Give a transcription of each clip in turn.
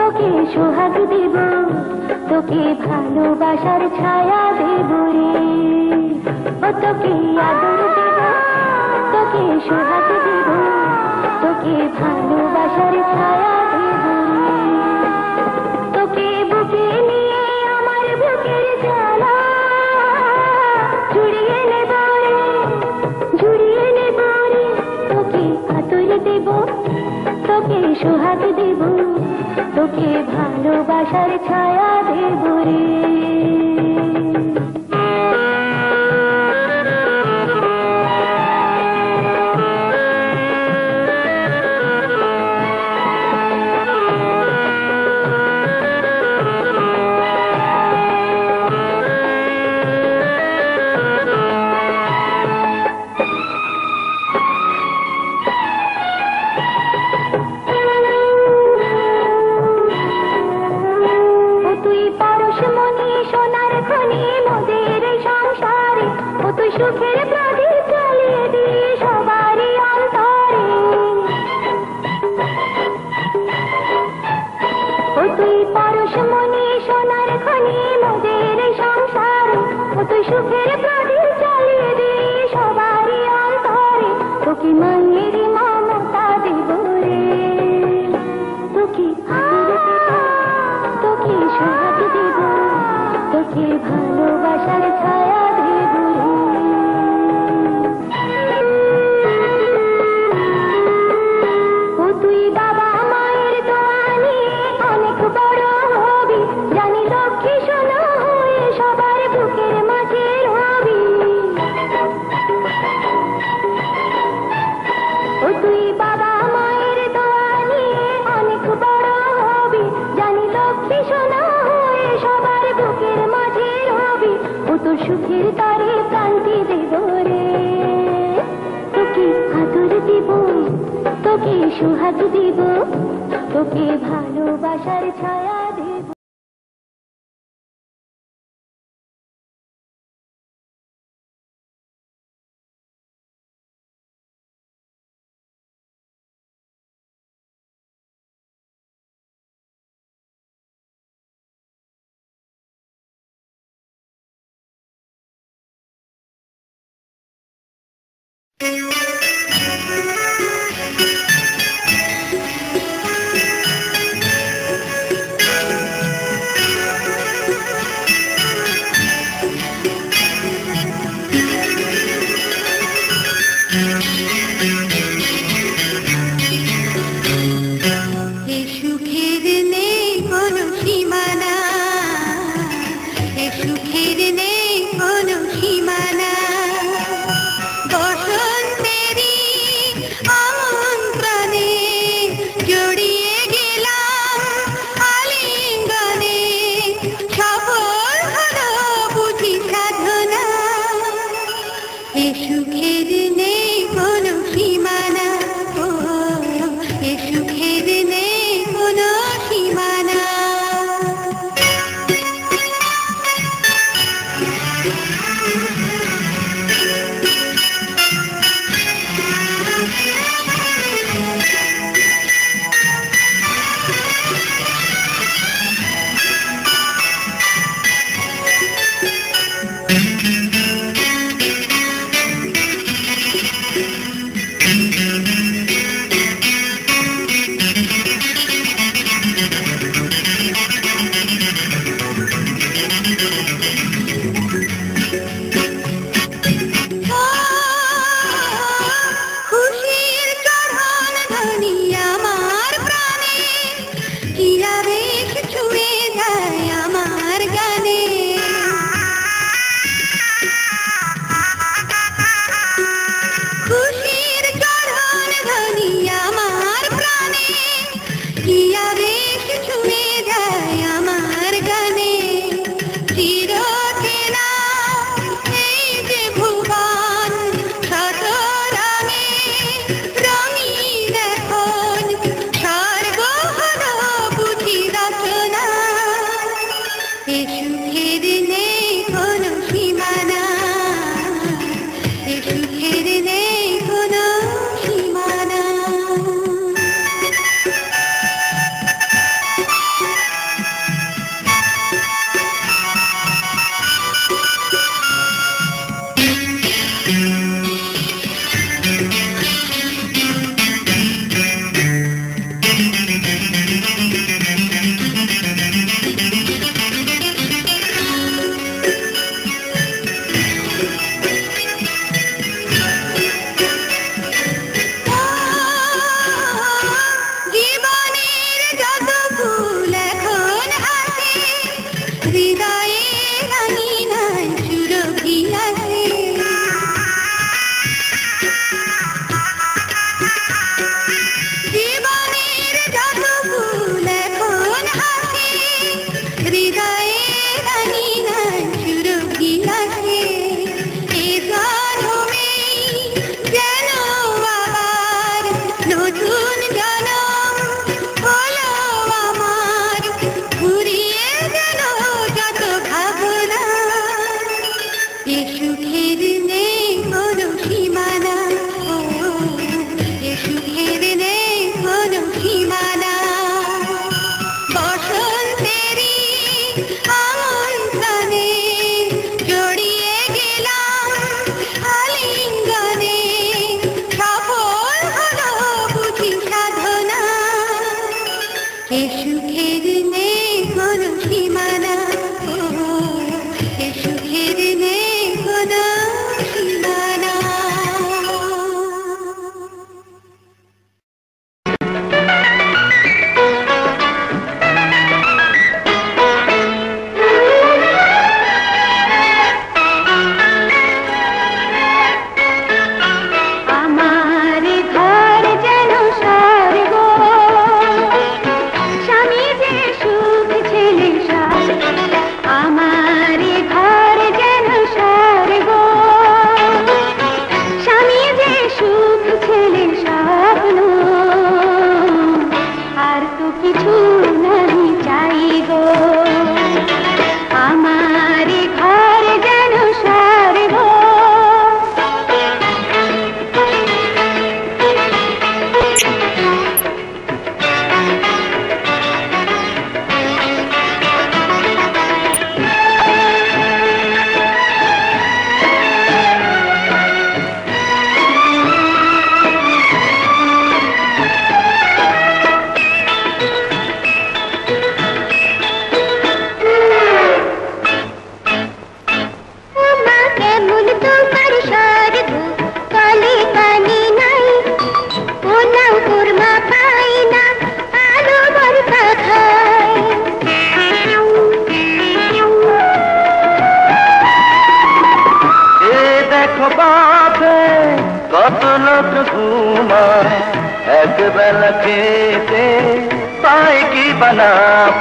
তোকে সোহাগ দেব, তোকে ভালোবাসার ছায়া দেব রে। ও তোকে আদর দেব, তোকে সোহাগ দেব, তোকে ভালোবাসার ছায়া দেব রে। তোকে বুকে নিয়ে আমার বুকের জ্বালা জুড়িয়ে নেব রে, জুড়িয়ে নেব রে। তোকে আদর দেব, তোকে সোহাগ দেব, তোকে ভালোবাসার ছায়া দেব রে। সুখের প্রদীপ জ্বালিয়ে দিয়ে সবারই অন্তরে, ও তুই পরশমণি সোনার খনি মোদের সংসারে। ও তুই সুখের প্রদীপ জ্বালিয়ে দিয়ে সবারই অন্তরে। তোকে মায়ের মমতা দেব রে, তোকে তোকে সোহাগ দেব, তোকে ভালোবাসার ছায়া দেব রে। সুখের তারে কান্তি দেব রে, তোকে আদর দেব, তোকে সোহাগ দেব, তোকে ভালোবাসার ছায়া দেব। খুশির ঘুমা এক বেলা খেতে পায় কি বানা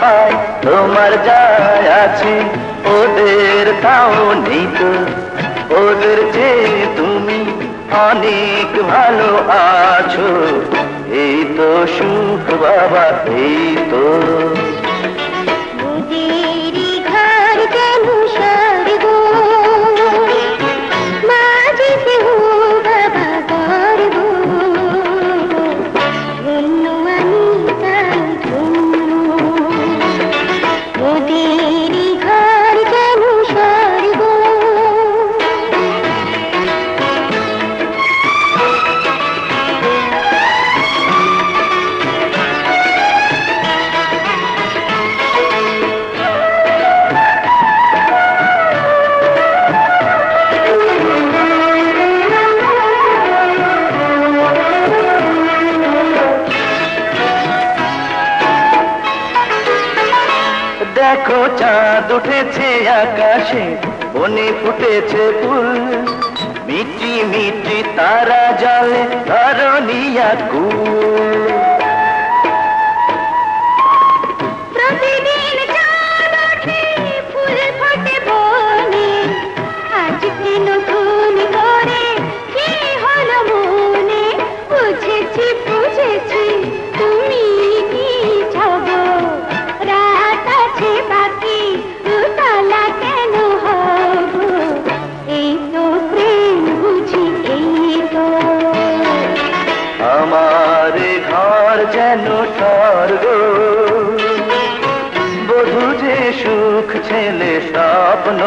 পায় তোমার যায় আছে ওদের তাও নেই তো ওদের যে তুমি অনেক ভালো আছো এই তো সুখ বাবা এই তো মোদেরই ঘর যেন স্বর্গ মাঝেতে হো বাবা গর্ব ধন্য আমি তাই ধন্য মোদেরই ঘর যেন স্বর্গ দেখো চাঁদ উঠেছে আকাশে বনে ফুটেছে ফুল মিটি মিটি তারা জলে ধরনিয়া কুল প্রতিদিন চাঁদ ওঠে ফুল ফোটে বনে আজকে নতুন করে কি হলো মনে বুঝেছি বুঝেছি তুমি কি যাবো রাত আছে বাকি উতলা কেন হব এই তো প্রেম বুঝি এই তো আমার ঘর যেন স্বর্গ বধূ যে সুখ ছেলে স্বপ্ন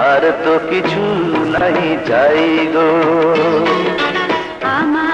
আর তো কিছু নাই চাই গো আমার